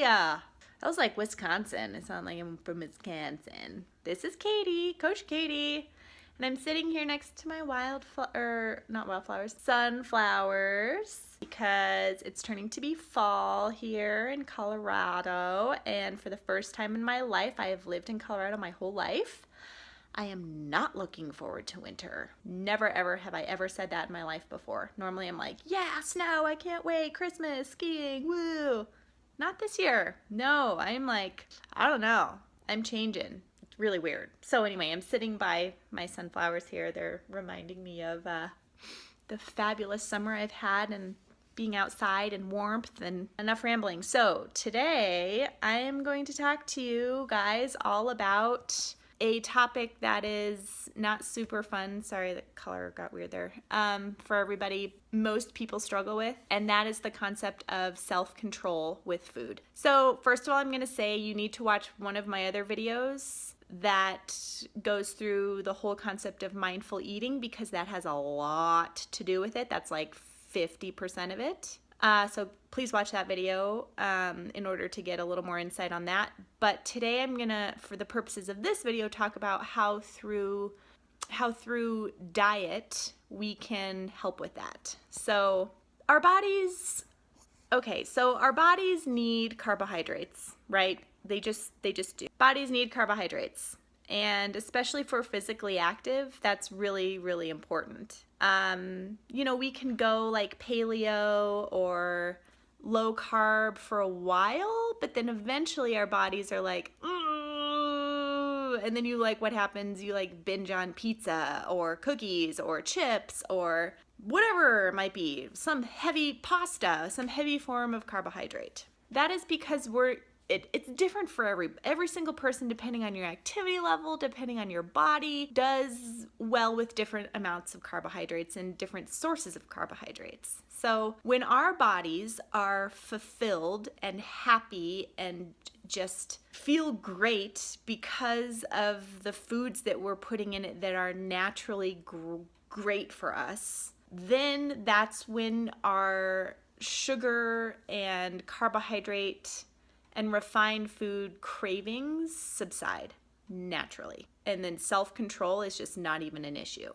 That was like Wisconsin. It sounded like I'm from Wisconsin. This is Katie, Coach Katie, and I'm sitting here next to my sunflowers, because it's turning to be fall here in Colorado, and for the first time in my life, I have lived in Colorado my whole life. I am not looking forward to winter. Never ever have I ever said that in my life before. Normally I'm like, yeah, snow, I can't wait, Christmas, skiing, woo. Not this year. No, I'm like, I don't know. I'm changing. It's really weird. So anyway, I'm sitting by my sunflowers here. They're reminding me of the fabulous summer I've had and being outside and warmth, and enough rambling. So today I am going to talk to you guys all about a topic that is not super fun. Sorry, the color got weird there. For everybody, most people struggle with, and that is the concept of self-control with food. So first of all, I'm gonna say you need to watch one of my other videos that goes through the whole concept of mindful eating, because that has a lot to do with it. That's like 50% of it. So please watch that video in order to get a little more insight on that. But today I'm gonna, for the purposes of this video, talk about how through diet we can help with that. So our bodies need carbohydrates, right? They just do. Bodies need carbohydrates. And especially for physically active, that's really, really important. We can go like paleo or low carb for a while, but then eventually our bodies are like, ooh, and then what happens? You like binge on pizza or cookies or chips or whatever it might be, some heavy pasta, some heavy form of carbohydrate. That is because it's different for every single person, depending on your activity level, depending on your body, does well with different amounts of carbohydrates and different sources of carbohydrates. So when our bodies are fulfilled and happy and just feel great because of the foods that we're putting in it that are naturally great for us, then that's when our sugar and carbohydrate and refined food cravings subside naturally. And then self-control is just not even an issue.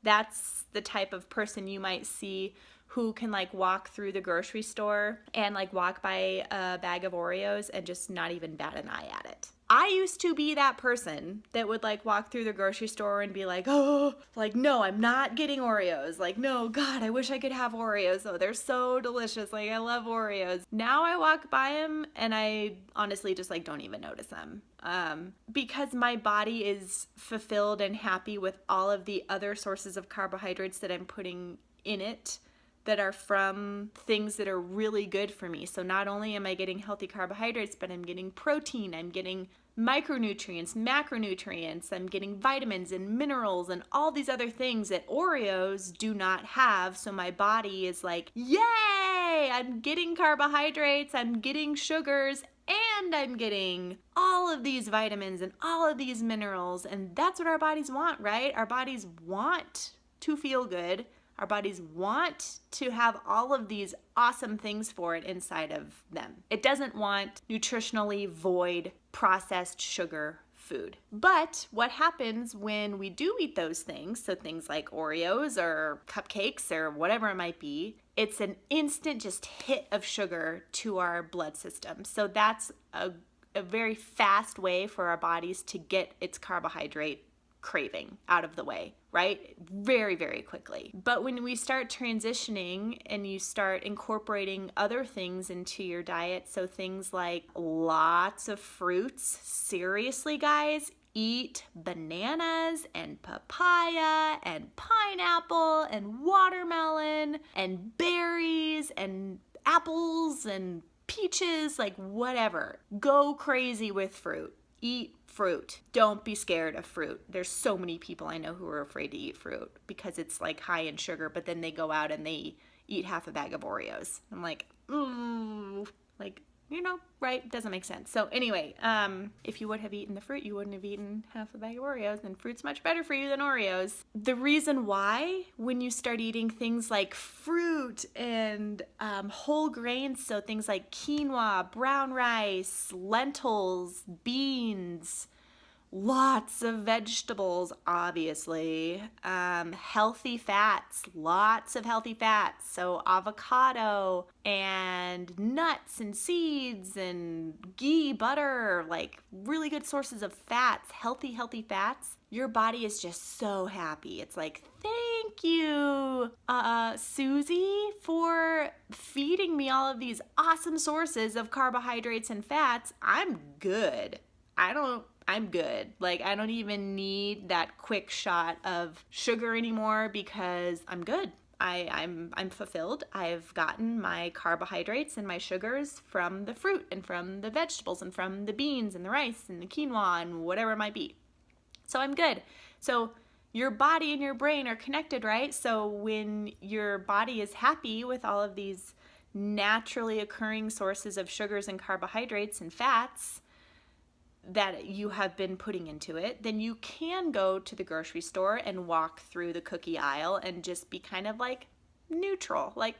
That's the type of person you might see who can walk through the grocery store and walk by a bag of Oreos and just not even bat an eye at it. I used to be that person that would walk through the grocery store and be no, I'm not getting Oreos. No, God, I wish I could have Oreos. Oh, they're so delicious. I love Oreos. Now I walk by them and I honestly just don't even notice them. Because my body is fulfilled and happy with all of the other sources of carbohydrates that I'm putting in it that are from things that are really good for me. So not only am I getting healthy carbohydrates, but I'm getting protein, I'm getting micronutrients, macronutrients, I'm getting vitamins and minerals and all these other things that Oreos do not have. So my body is yay, I'm getting carbohydrates, I'm getting sugars, and I'm getting all of these vitamins and all of these minerals. And that's what our bodies want, right? Our bodies want to feel good. Our bodies want to have all of these awesome things for it inside of them. It doesn't want nutritionally void processed sugar food. But what happens when we do eat those things, so things like Oreos or cupcakes or whatever it might be, it's an instant just hit of sugar to our blood system. So that's a very fast way for our bodies to get its carbohydrate craving out of the way, right? Very, very quickly. But when we start transitioning and you start incorporating other things into your diet, so things like lots of fruits, seriously guys, eat bananas and papaya and pineapple and watermelon and berries and apples and peaches, whatever. Go crazy with fruit. Eat fruit. Don't be scared of fruit. There's so many people I know who are afraid to eat fruit because it's high in sugar, but then they go out and they eat half a bag of Oreos. I'm ooh, You know, right? Doesn't make sense. So anyway, if you would have eaten the fruit, you wouldn't have eaten half a bag of Oreos, and fruit's much better for you than Oreos. The reason why, when you start eating things like fruit and whole grains, so things like quinoa, brown rice, lentils, beans, lots of vegetables, obviously, healthy fats, lots of healthy fats, so avocado and nuts and seeds and ghee, butter, like really good sources of fats, healthy fats. Your body is just so happy. It's like, thank you, Susie, for feeding me all of these awesome sources of carbohydrates and fats. I'm good. I'm good. Like, I don't even need that quick shot of sugar anymore because I'm good. I'm fulfilled. I've gotten my carbohydrates and my sugars from the fruit and from the vegetables and from the beans and the rice and the quinoa and whatever it might be. So I'm good. So your body and your brain are connected, right? So when your body is happy with all of these naturally occurring sources of sugars and carbohydrates and fats that you have been putting into it, then you can go to the grocery store and walk through the cookie aisle and just be kind of like neutral. Like,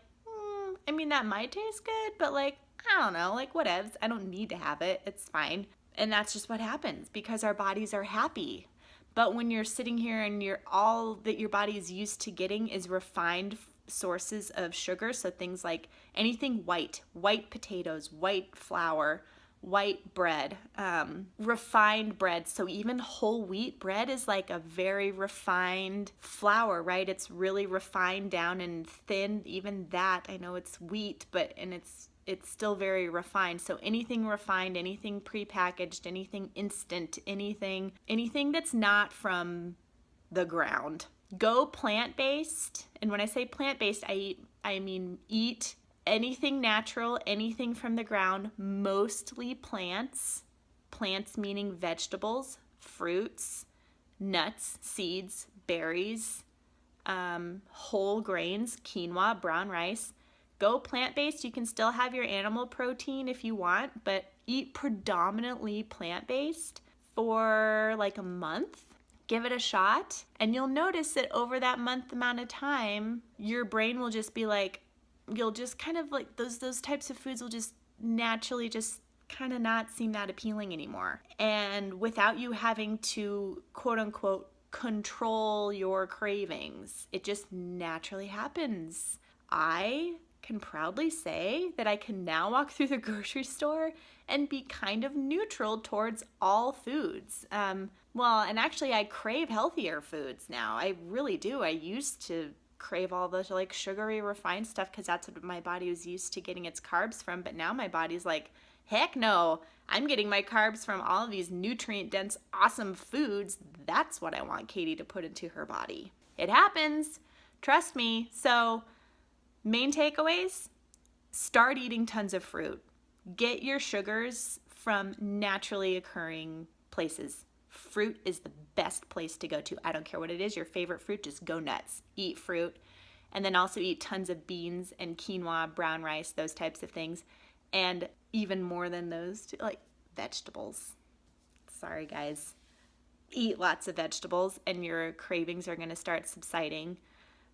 I mean, that might taste good, but like, I don't know, like whatevs. I don't need to have it. It's fine. And that's just what happens because our bodies are happy. But when you're sitting here and all that your body is used to getting is refined sources of sugar, so things like anything white potatoes, white flour, white bread, refined bread. So even whole wheat bread is like a very refined flour, right? It's really refined down and thin. Even that, I know it's wheat, and it's still very refined. So anything refined, anything prepackaged, anything instant, anything that's not from the ground. Go plant-based. And when I say plant-based, I mean eat anything natural, anything from the ground, mostly plants. Plants meaning vegetables, fruits, nuts, seeds, berries, whole grains, quinoa, brown rice. Go plant-based. You can still have your animal protein if you want, but eat predominantly plant-based for like a month. Give it a shot, and you'll notice that over that month amount of time, your brain will just be like, you'll just kind of like those types of foods will just naturally just kind of not seem that appealing anymore. And without you having to quote unquote control your cravings, it just naturally happens. I can proudly say that I can now walk through the grocery store and be kind of neutral towards all foods. Well, and actually I crave healthier foods now. I really do. I used to crave all the like sugary refined stuff because that's what my body was used to getting its carbs from, but now my body's like, heck no, I'm getting my carbs from all of these nutrient dense awesome foods. That's what I want Katie to put into her body. It happens, trust me. So main takeaways: start eating tons of fruit. Get your sugars from naturally occurring places. Fruit is the best place to go to. I don't care what it is, your favorite fruit, just go nuts. Eat fruit. And then also eat tons of beans and quinoa, brown rice, those types of things. And even more than those, like vegetables. Sorry, guys. Eat lots of vegetables and your cravings are going to start subsiding.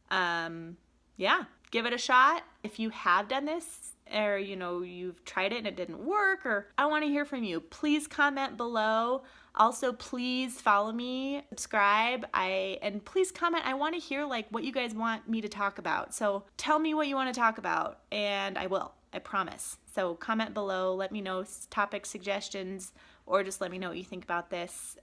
Yeah, give it a shot. If you have done this, or you've tried it and it didn't work, or I want to hear from you, please comment below. Also, please follow me, subscribe, and please comment. I want to hear like what you guys want me to talk about. So tell me what you want to talk about and I will, I promise. So comment below, let me know topic suggestions, or just let me know what you think about this,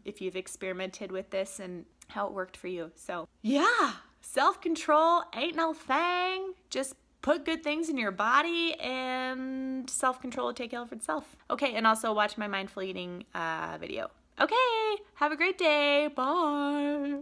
if you've experimented with this and how it worked for you. So yeah, self-control ain't no thing. Just put good things in your body and self-control will take care of itself. Okay, and also watch my mindful eating video. Okay, have a great day. Bye.